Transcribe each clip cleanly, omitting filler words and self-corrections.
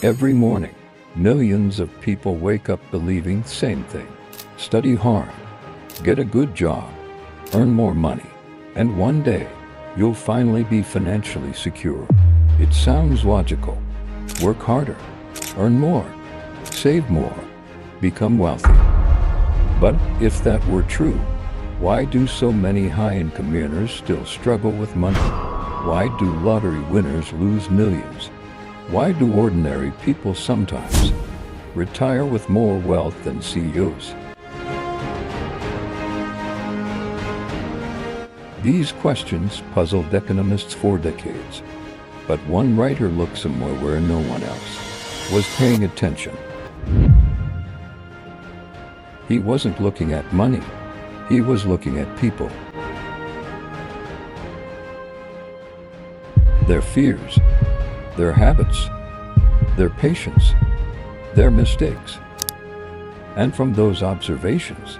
Every morning, millions of people wake up believing the same thing. Study hard, get a good job, earn more money, and one day, you'll finally be financially secure. It sounds logical. Work harder, earn more, save more, become wealthy. But if that were true, why do so many high-income earners still struggle with money? Why do lottery winners lose millions? Why do ordinary people sometimes retire with more wealth than CEOs? These questions puzzled economists for decades, but one writer looked somewhere where no one else was paying attention. He wasn't looking at money, he was looking at people. Their fears, their habits, their patience, their mistakes. And from those observations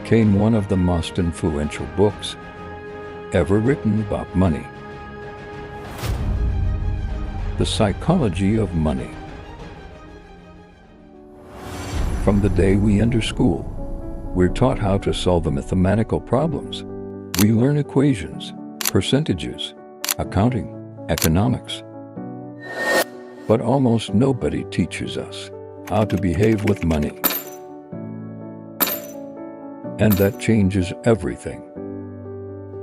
came one of the most influential books ever written about money. The Psychology of Money. From the day we enter school, we're taught how to solve the mathematical problems. We learn equations, percentages, accounting, economics. But almost nobody teaches us how to behave with money. And that changes everything.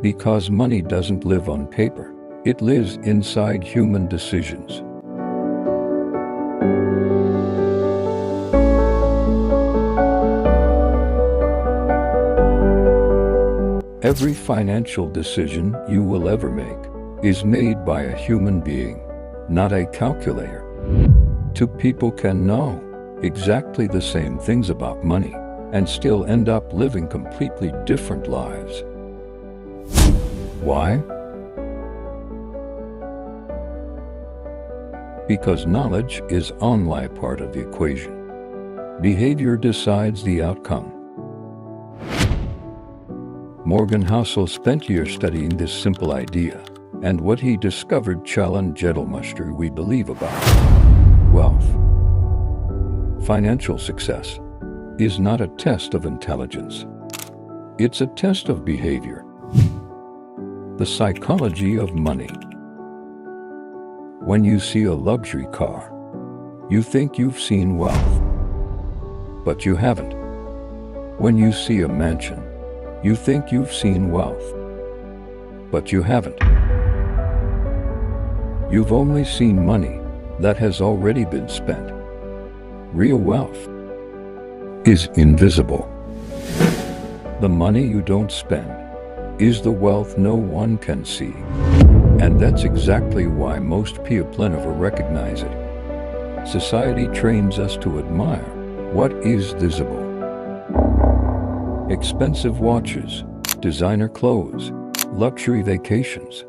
Because money doesn't live on paper, it lives inside human decisions. Every financial decision you will ever make is made by a human being, not a calculator. Two people can know exactly the same things about money and still end up living completely different lives. Why? Because knowledge is only part of the equation. Behavior decides the outcome. Morgan Housel spent years studying this simple idea, and what he discovered challenged much we believe about wealth. Financial success is not a test of intelligence. It's a test of behavior. The psychology of money. When you see a luxury car, you think you've seen wealth, but you haven't. When you see a mansion, you think you've seen wealth, but you haven't. You've only seen money that has already been spent. Real wealth is invisible. The money you don't spend is the wealth no one can see. And that's exactly why most people never recognize it. Society trains us to admire what is visible. Expensive watches, designer clothes, luxury vacations.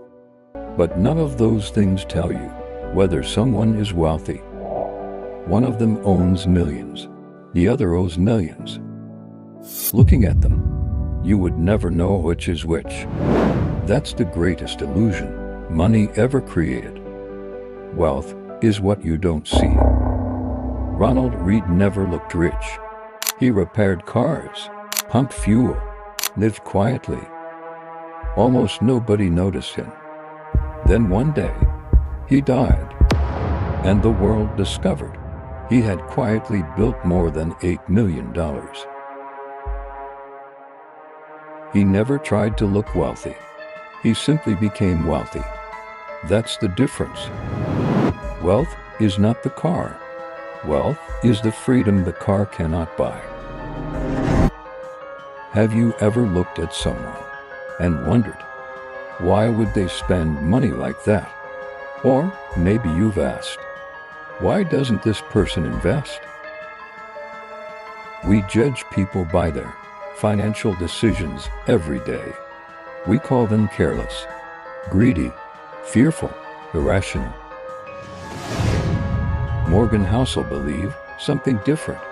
But none of those things tell you whether someone is wealthy. One of them owns millions, the other owes millions. Looking at them, you would never know which is which. That's the greatest illusion money ever created. Wealth is what you don't see. Ronald Read never looked rich. He repaired cars, pumped fuel, lived quietly. Almost nobody noticed him. Then one day, he died, and the world discovered he had quietly built more than $8 million. He never tried to look wealthy. He simply became wealthy. That's the difference. Wealth is not the car. Wealth is the freedom the car cannot buy. Have you ever looked at someone and wondered, why would they spend money like that? Or maybe you've asked, why doesn't this person invest? We judge people by their financial decisions every day. We call them careless, greedy, fearful, irrational. Morgan Housel believed something different.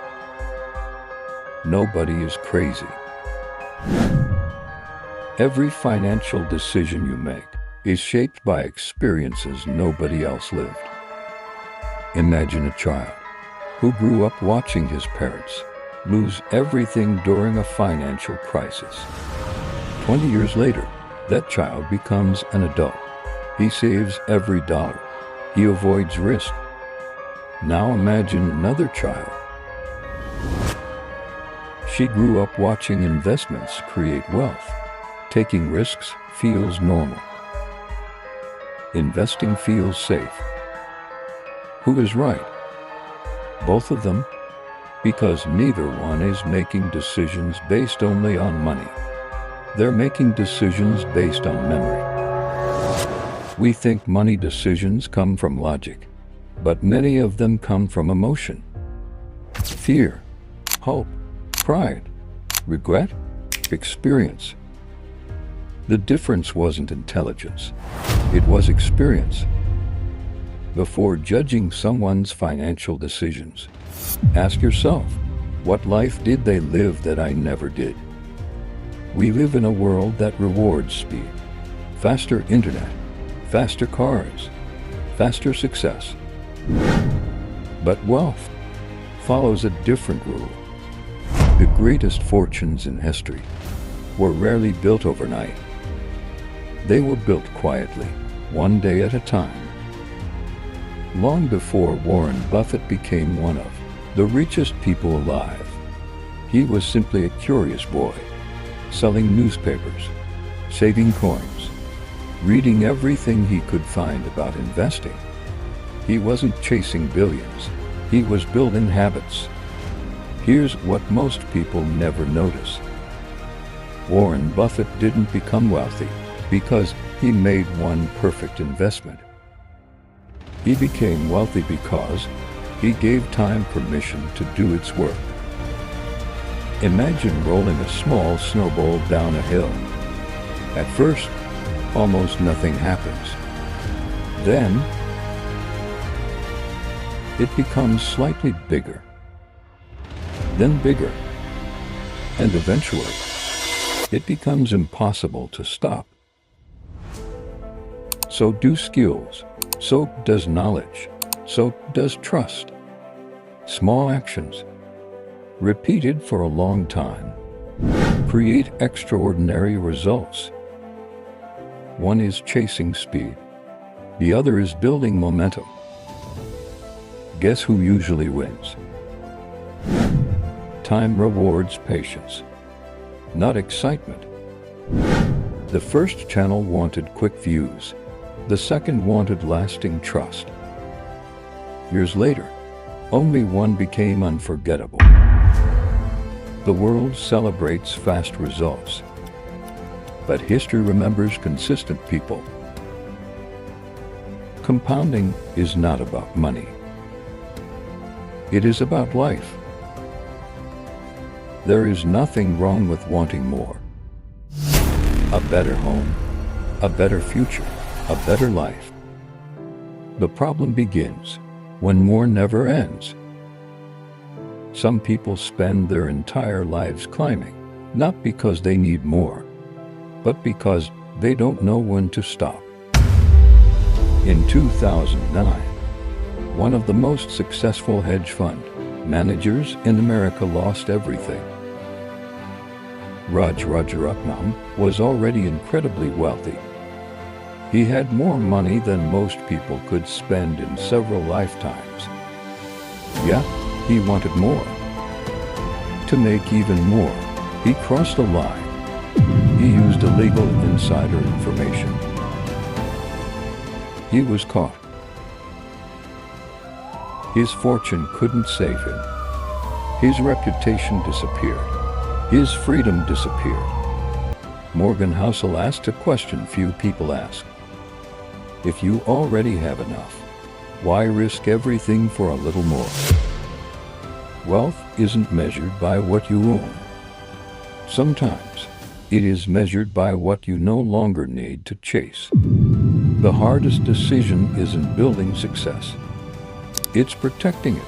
Nobody is crazy. Every financial decision you make is shaped by experiences nobody else lived. Imagine a child who grew up watching his parents lose everything during a financial crisis. 20 years later, that child becomes an adult. He saves every dollar. He avoids risk. Now imagine another child. She grew up watching investments create wealth. Taking risks feels normal. Investing feels safe. Who is right? Both of them? Because neither one is making decisions based only on money. They're making decisions based on memory. We think money decisions come from logic, but many of them come from emotion. Fear, hope, pride, regret, experience. The difference wasn't intelligence, it was experience. Before judging someone's financial decisions, ask yourself, what life did they live that I never did? We live in a world that rewards speed. Faster internet, faster cars, faster success. But wealth follows a different rule. The greatest fortunes in history were rarely built overnight. They were built quietly, one day at a time. Long before Warren Buffett became one of the richest people alive, he was simply a curious boy, selling newspapers, saving coins, reading everything he could find about investing. He wasn't chasing billions, he was building habits. Here's what most people never notice. Warren Buffett didn't become wealthy because he made one perfect investment. He became wealthy because he gave time permission to do its work. Imagine rolling a small snowball down a hill. At first, almost nothing happens. Then, it becomes slightly bigger, then bigger, and eventually, it becomes impossible to stop. So do skills. So does knowledge. So does trust. Small actions, repeated for a long time, create extraordinary results. One is chasing speed. The other is building momentum. Guess who usually wins? Time rewards patience, not excitement. The first channel wanted quick views. The second wanted lasting trust. Years later, only one became unforgettable. The world celebrates fast results, but history remembers consistent people. Compounding is not about money. It is about life. There is nothing wrong with wanting more. A better home, a better future, a better life. The problem begins when more never ends. Some people spend their entire lives climbing, not because they need more, but because they don't know when to stop. In 2009, one of the most successful hedge fund managers in America lost everything. Rajaratnam was already incredibly wealthy. He had more money than most people could spend in several lifetimes. Yet, he wanted more. To make even more, he crossed the line. He used illegal insider information. He was caught. His fortune couldn't save him. His reputation disappeared. His freedom disappeared. Morgan Housel asked a question few people ask. If you already have enough, why risk everything for a little more? Wealth isn't measured by what you own. Sometimes, it is measured by what you no longer need to chase. The hardest decision isn't building success. It's protecting it.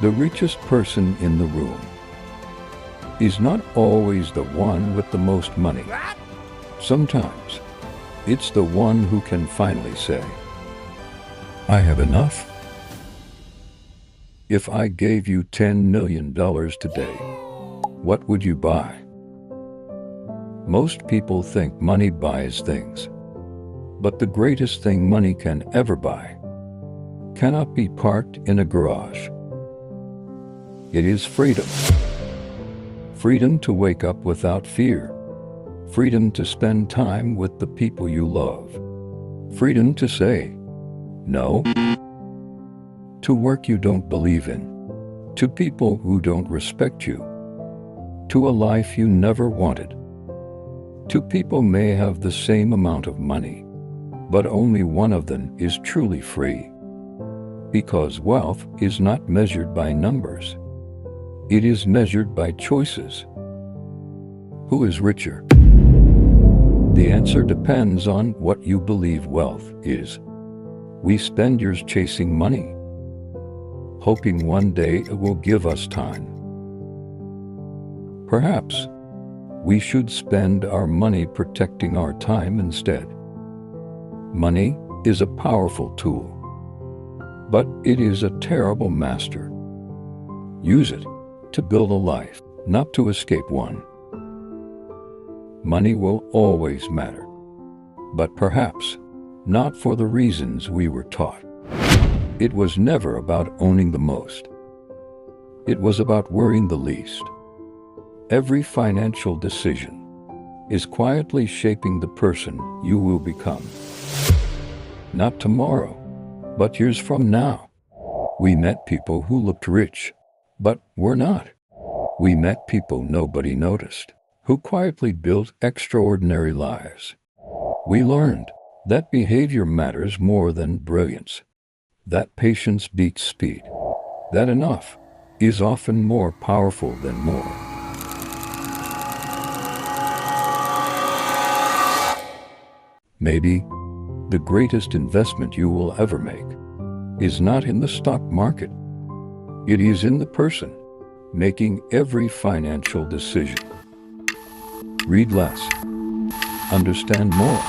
The richest person in the room is not always the one with the most money. Sometimes, it's the one who can finally say, I have enough If I gave you $10 million today, what would you buy? Most people think money buys things. But the greatest thing money can ever buy cannot be parked in a garage. It is freedom. Freedom to wake up without fear. Freedom to spend time with the people you love. Freedom to say no to work you don't believe in, to people who don't respect you, to a life you never wanted. Two people may have the same amount of money, but only one of them is truly free. Because wealth is not measured by numbers. It is measured by choices. Who is richer? The answer depends on what you believe wealth is. We spend years chasing money, hoping one day it will give us time. Perhaps we should spend our money protecting our time instead. Money is a powerful tool, but it is a terrible master. Use it to build a life, not to escape one. Money will always matter, but perhaps not for the reasons we were taught. It was never about owning the most. It was about worrying the least. Every financial decision is quietly shaping the person you will become. Not tomorrow, but years from now. We met people who looked rich, but were not. We met people nobody noticed, who quietly built extraordinary lives. We learned that behavior matters more than brilliance, that patience beats speed, that enough is often more powerful than more. Maybe the greatest investment you will ever make is not in the stock market. It is in the person making every financial decision. Read less. Understand more.